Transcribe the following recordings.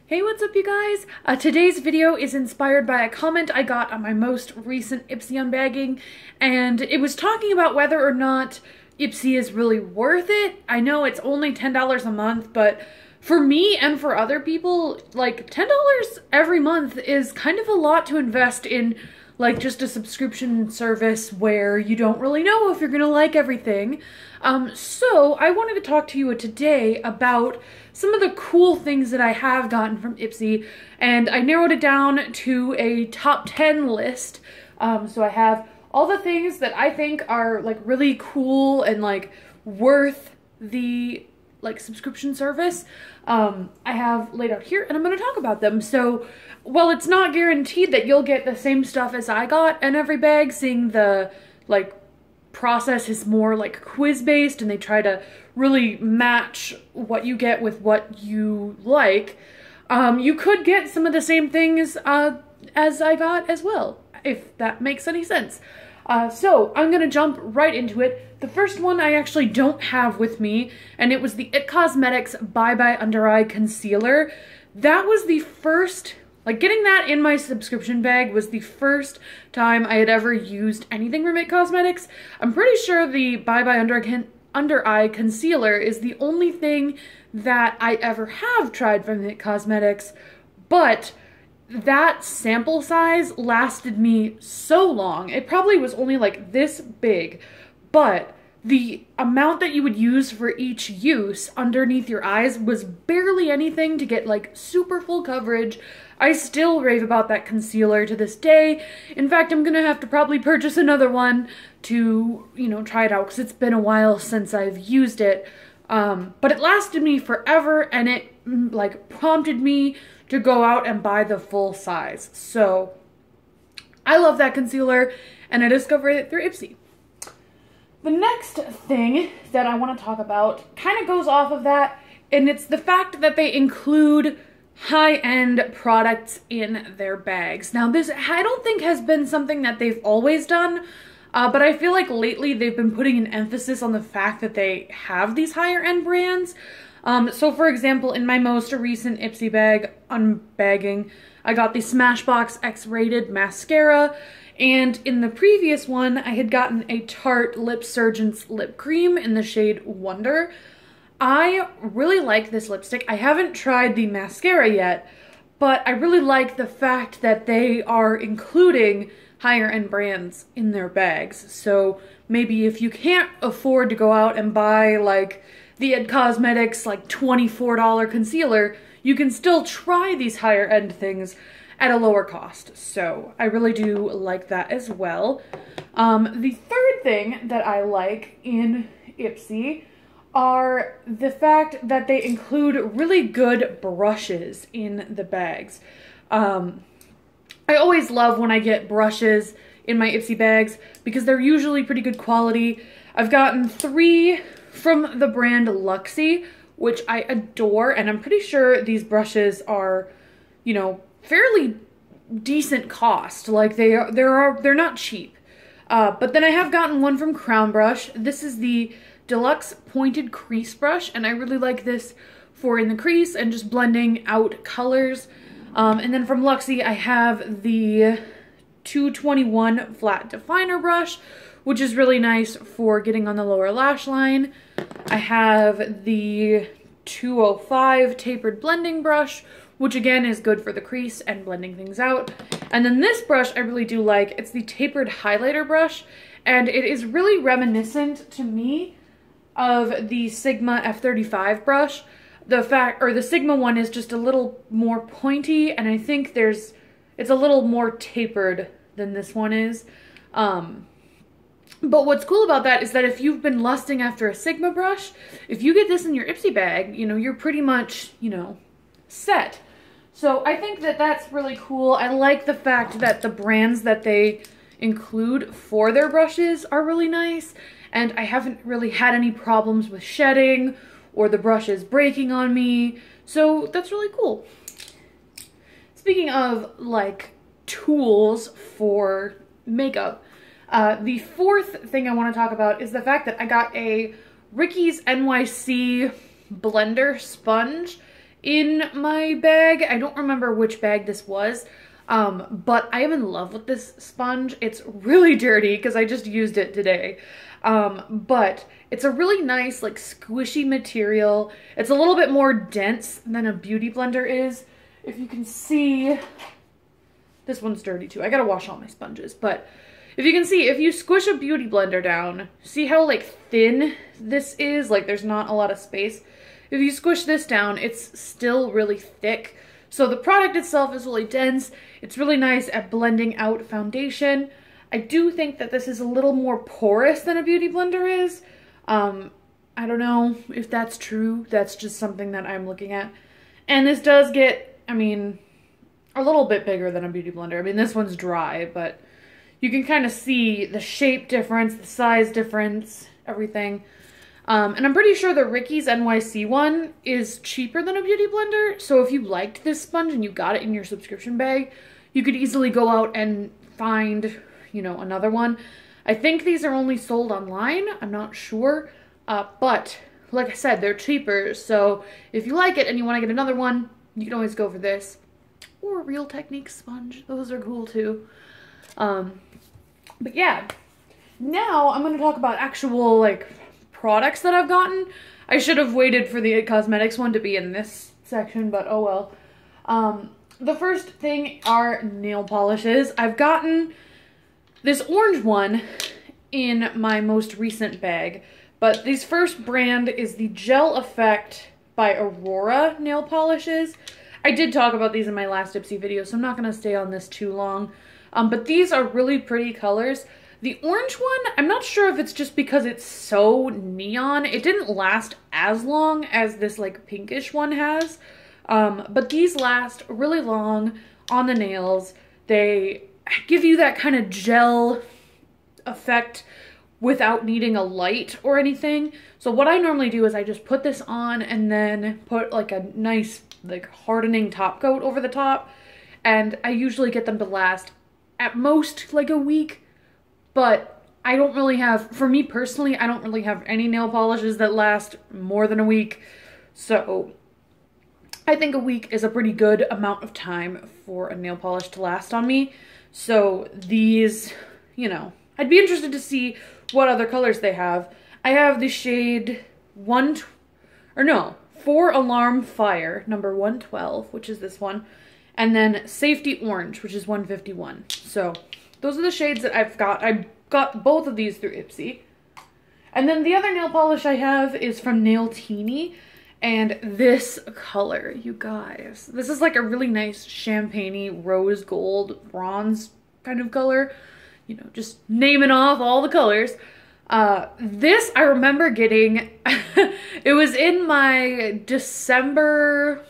Hey, what's up you guys? Today's video is inspired by a comment I got on my most recent Ipsy unbagging, and it was talking about whether or not Ipsy is really worth it. I know it's only $10 a month, but for me and for other people, like $10 every month is kind of a lot to invest in like just a subscription service where you don't really know if you're gonna like everything. So I wanted to talk to you today about some of the cool things that I have gotten from Ipsy, and I narrowed it down to a top 10 list. So I have all the things that I think are like really cool and like worth the like subscription service. I have laid out here and I'm going to talk about them. So while it's not guaranteed that you'll get the same stuff as I got in every bag, seeing the like process is more like quiz based and they try to really match what you get with what you like, you could get some of the same things as I got as well, if that makes any sense. So I'm gonna jump right into it. The first one I actually don't have with me, and it was the It Cosmetics Bye Bye Under Eye Concealer. That was the first, like getting that in my subscription bag was the first time I had ever used anything from It Cosmetics. I'm pretty sure the Bye Bye Under Eye Concealer is the only thing that I ever have tried from It Cosmetics, but that sample size lasted me so long. It probably was only like this big, but the amount that you would use for each use underneath your eyes was barely anything to get like super full coverage. I still rave about that concealer to this day. In fact, I'm gonna have to probably purchase another one to, you know, try it out because it's been a while since I've used it. But it lasted me forever and it like prompted me to go out and buy the full size. So I love that concealer and I discovered it through Ipsy. The next thing that I want to talk about kind of goes off of that, and it's the fact that they include high-end products in their bags. Now this, I don't think has been something that they've always done, but I feel like lately they've been putting an emphasis on the fact that they have these higher-end brands. So for example, in my most recent Ipsy bag unbagging, I got the Smashbox X-Rated mascara, and in the previous one, I had gotten a Tarte Lip Surgeon's lip cream in the shade Wonder. I really like this lipstick. I haven't tried the mascara yet, but I really like the fact that they are including higher end brands in their bags. So maybe if you can't afford to go out and buy like the It Cosmetics like $24 concealer, you can still try these higher end things at a lower cost. So I really do like that as well. The third thing that I like in Ipsy are the fact that they include really good brushes in the bags. I always love when I get brushes in my Ipsy bags because they're usually pretty good quality. I've gotten 3 from the brand Luxie, which I adore, and I'm pretty sure these brushes are, you know, fairly decent cost. Like they're not cheap. But then I have gotten one from Crown Brush. This is the Deluxe Pointed Crease Brush, and I really like this for in the crease and just blending out colors. And then from Luxie, I have the 221 Flat Definer Brush, which is really nice for getting on the lower lash line. I have the 205 Tapered Blending Brush, which again is good for the crease and blending things out. And then this brush I really do like. It's the Tapered Highlighter Brush, and it is really reminiscent to me of the Sigma F35 brush. The Sigma one is just a little more pointy, and I think it's a little more tapered than this one is. But what's cool about that is that if you've been lusting after a Sigma brush, if you get this in your Ipsy bag, you know, you're pretty much, you know, set. So I think that that's really cool. I like the fact that the brands that they include for their brushes are really nice, and I haven't really had any problems with shedding or the brushes breaking on me, so that's really cool. Speaking of like tools for makeup, the fourth thing I want to talk about is the fact that I got a Ricky's NYC blender sponge in my bag. I don't remember which bag this was, but I am in love with this sponge. It's really dirty because I just used it today. But it's a really nice, like, squishy material. It's a little bit more dense than a beauty blender is. If you can see, this one's dirty too. I gotta wash all my sponges, but if you can see, if you squish a beauty blender down, see how, like, thin this is? Like, there's not a lot of space. If you squish this down, it's still really thick. So the product itself is really dense. It's really nice at blending out foundation. I do think that this is a little more porous than a beauty blender is. I don't know if that's true. That's just something that I'm looking at. And this does get, I mean, a little bit bigger than a beauty blender. I mean, this one's dry, but you can kind of see the shape difference, the size difference, everything. And I'm pretty sure the Ricky's NYC one is cheaper than a beauty blender. So if you liked this sponge and you got it in your subscription bag, you could easily go out and find, you know, another one. I think these are only sold online. I'm not sure. But like I said, they're cheaper. So if you like it and you want to get another one, you can always go for this. Or a Real Techniques sponge. Those are cool too. But yeah, now I'm going to talk about actual, like, products that I've gotten. I should have waited for the cosmetics one to be in this section, but oh well. The first thing are nail polishes. I've gotten this orange one in my most recent bag, but this first brand is the Gel Effect by Aurora nail polishes. I did talk about these in my last Ipsy video, so I'm not going to stay on this too long. But these are really pretty colors. The orange one, I'm not sure if it's just because it's so neon. It didn't last as long as this, like, pinkish one has. But these last really long on the nails. They give you that kind of gel effect without needing a light or anything. So what I normally do is I just put this on and then put, like, a nice, like, hardening top coat over the top. And I usually get them to last at most like a week. But I don't really have, for me personally, I don't really have any nail polishes that last more than a week. So I think a week is a pretty good amount of time for a nail polish to last on me. So these, you know, I'd be interested to see what other colors they have. I have the shade 4 Alarm Fire, number 112, which is this one. And then Safety Orange, which is 151. So those are the shades that I've got. I got both of these through Ipsy. And then the other nail polish I have is from Nail Teeny. And this color, you guys. This is like a really nice champagne-y rose gold bronze kind of color. You know, just naming off all the colors. This I remember getting, it was in my December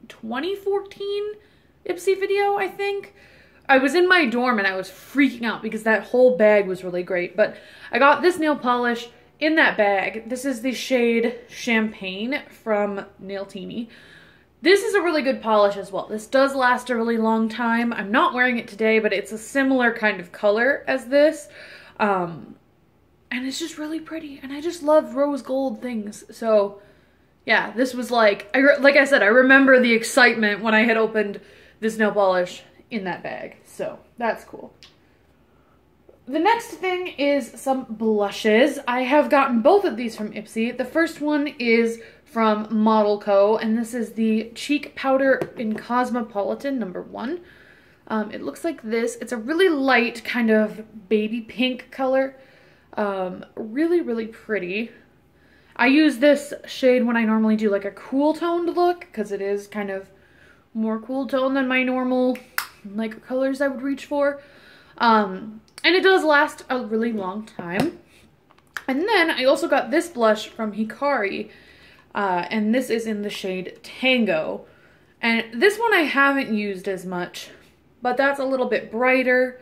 2014 Ipsy video, I think. I was in my dorm and I was freaking out because that whole bag was really great. But I got this nail polish in that bag. This is the shade Champagne from Nail Teeny. This is a really good polish as well. This does last a really long time. I'm not wearing it today, but it's a similar kind of color as this. And it's just really pretty. And I just love rose gold things. So yeah, this was like I said, I remember the excitement when I had opened this nail polish in that bag. So that's cool. The next thing is some blushes. I have gotten both of these from Ipsy. The first one is from Model Co. And this is the Cheek Powder in Cosmopolitan, number 1. It looks like this. It's a really light kind of baby pink color. Really, really pretty. I use this shade when I normally do like a cool toned look because it is kind of more cool tone than my normal like colors I would reach for. And it does last a really long time. And then I also got this blush from Hikari, and this is in the shade Tango. And this one I haven't used as much, but that's a little bit brighter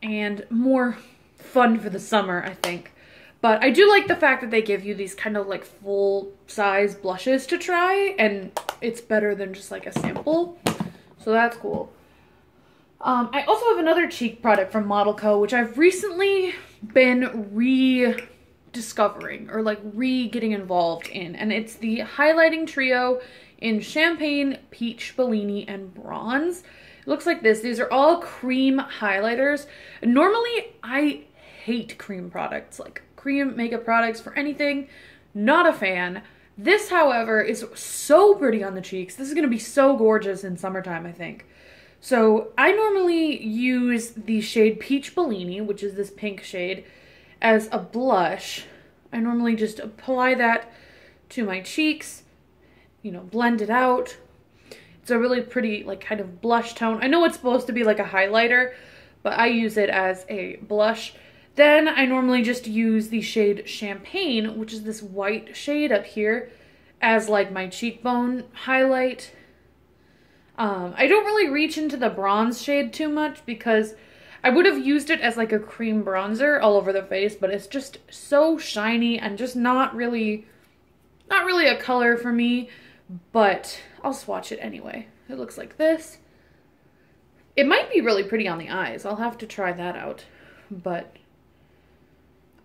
and more fun for the summer, I think. But I do like the fact that they give you these kind of like full-size blushes to try, and it's better than just like a sample. So that's cool. I also have another cheek product from Model Co, which I've recently been discovering or like getting involved in, and it's the highlighting trio in Champagne, Peach, Bellini, and Bronze. It looks like this. These are all cream highlighters. Normally, I hate cream products, like cream makeup products for anything. Not a fan. This, however, is so pretty on the cheeks. This is going to be so gorgeous in summertime, I think. So I normally use the shade Peach Bellini, which is this pink shade, as a blush. I normally just apply that to my cheeks, you know, blend it out. It's a really pretty, like, kind of blush tone. I know it's supposed to be like a highlighter, but I use it as a blush. Then I normally just use the shade Champagne, which is this white shade up here, as like my cheekbone highlight. I don't really reach into the bronze shade too much because I would have used it as like a cream bronzer all over the face, but it's just so shiny and just not really a color for me, but I'll swatch it anyway. It looks like this. It might be really pretty on the eyes. I'll have to try that out, but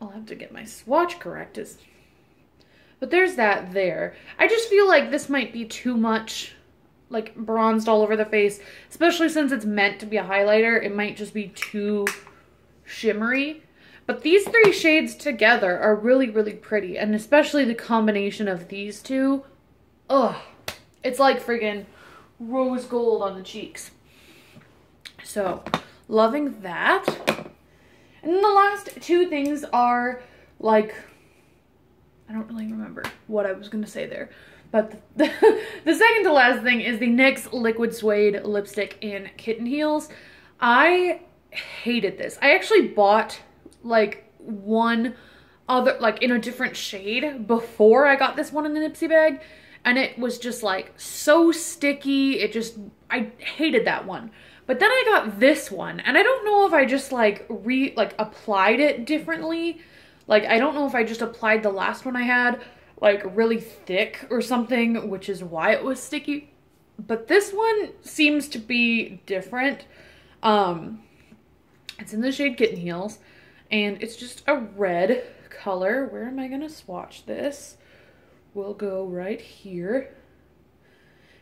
I'll have to get my swatch corrected. But there's that there. I just feel like this might be too much, like, bronzed all over the face, especially since it's meant to be a highlighter. It might just be too shimmery. But these three shades together are really, really pretty, and especially the combination of these two. Ugh, it's like friggin' rose gold on the cheeks. So, loving that. And then the last two things are, like, I don't really remember what I was going to say there. But the second to last thing is the NYX Liquid Suede lipstick in Kitten Heels. I hated this. I actually bought, like, one other, like, in a different shade before I got this one in an Ipsy bag. And it was just, like, so sticky. I hated that one. But then I got this one, and I don't know if I just, like, applied it differently. Like, I don't know if I just applied the last one I had, like, really thick or something, which is why it was sticky. But this one seems to be different. It's in the shade Kitten Heels, and it's just a red color. Where am I gonna swatch this? We'll go right here.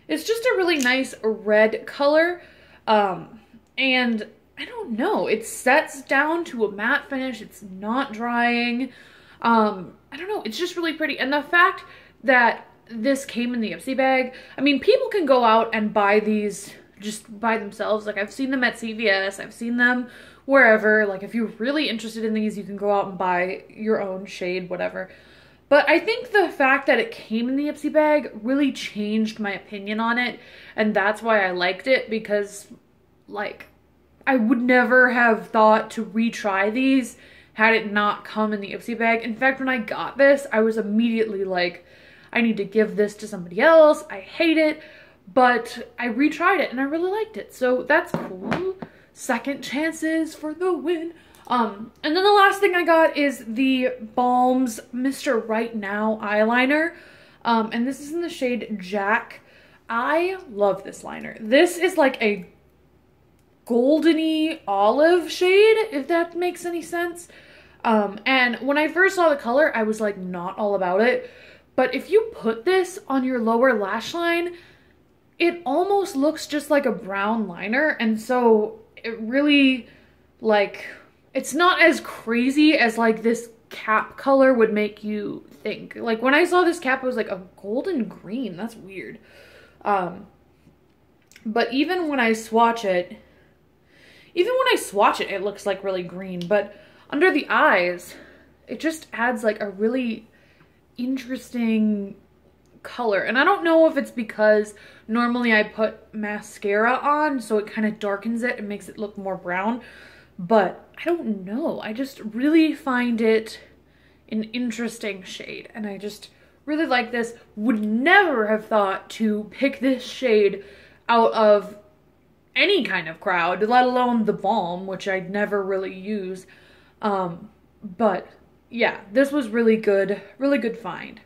It's just a really nice red color. And I don't know, it sets down to a matte finish. It's not drying. I don't know, it's just really pretty. And the fact that this came in the Ipsy bag, I mean, people can go out and buy these just by themselves. Like, I've seen them at CVS, I've seen them wherever. Like, if you're really interested in these, you can go out and buy your own shade, whatever. But I think the fact that it came in the Ipsy bag really changed my opinion on it. And that's why I liked it, because, like, I would never have thought to retry these had it not come in the Ipsy bag. In fact, when I got this, I was immediately like, I need to give this to somebody else. I hate it. But I retried it and I really liked it. So that's cool. Second chances for the win. And then the last thing I got is the Balm's Mr. Right Now eyeliner. And this is in the shade Jack. I love this liner. This is like a goldeny olive shade, if that makes any sense. And when I first saw the color, I was like not all about it. But if you put this on your lower lash line, it almost looks just like a brown liner. And so it really, like, it's not as crazy as like this cap color would make you think. Like, when I saw this cap, it was like a golden green. That's weird. But even when I swatch it, it looks like really green. But under the eyes, it just adds like a really interesting color. And I don't know if it's because normally I put mascara on, so it kind of darkens it and makes it look more brown. But I don't know. I just really find it an interesting shade. And I just really like this. Would never have thought to pick this shade out of any kind of crowd, let alone the Balm, which I'd never really use. But yeah, this was really good find.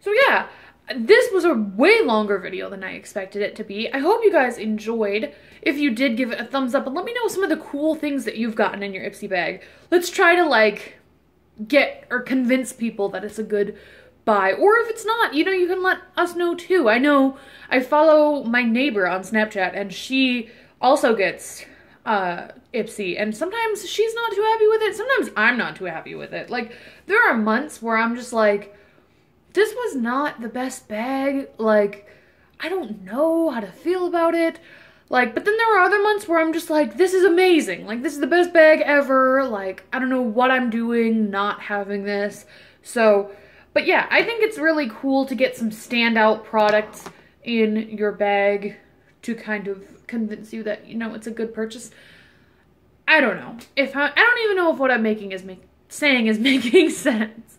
So yeah, this was a way longer video than I expected it to be. I hope you guys enjoyed. If you did, give it a thumbs up and let me know some of the cool things that you've gotten in your Ipsy bag. Let's try to, like, get or convince people that it's a good buy. Or if it's not, you know, you can let us know too. I know I follow my neighbor on Snapchat and she also gets Ipsy, and sometimes she's not too happy with it. Sometimes I'm not too happy with it. Like, there are months where I'm just like, this was not the best bag. Like, I don't know how to feel about it. Like, but then there are other months where I'm just like, this is amazing. Like, this is the best bag ever. Like, I don't know what I'm doing not having this. So, but yeah, I think it's really cool to get some standout products in your bag to kind of convince you that, you know, it's a good purchase. I don't know. I don't even know if what I'm making is saying is making sense.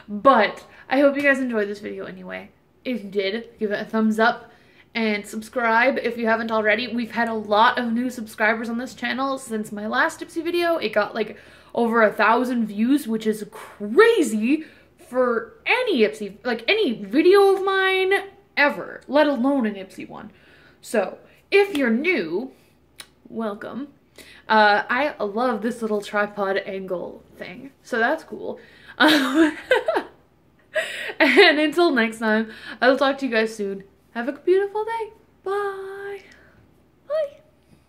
But I hope you guys enjoyed this video anyway. If you did, give it a thumbs up and subscribe if you haven't already. We've had a lot of new subscribers on this channel since my last Ipsy video. It got like over 1,000 views, which is crazy for any Ipsy, like any video of mine ever, let alone an Ipsy one. So if you're new, welcome. I love this little tripod angle thing, so that's cool. And until next time, I'll talk to you guys soon. Have a beautiful day. Bye. Bye.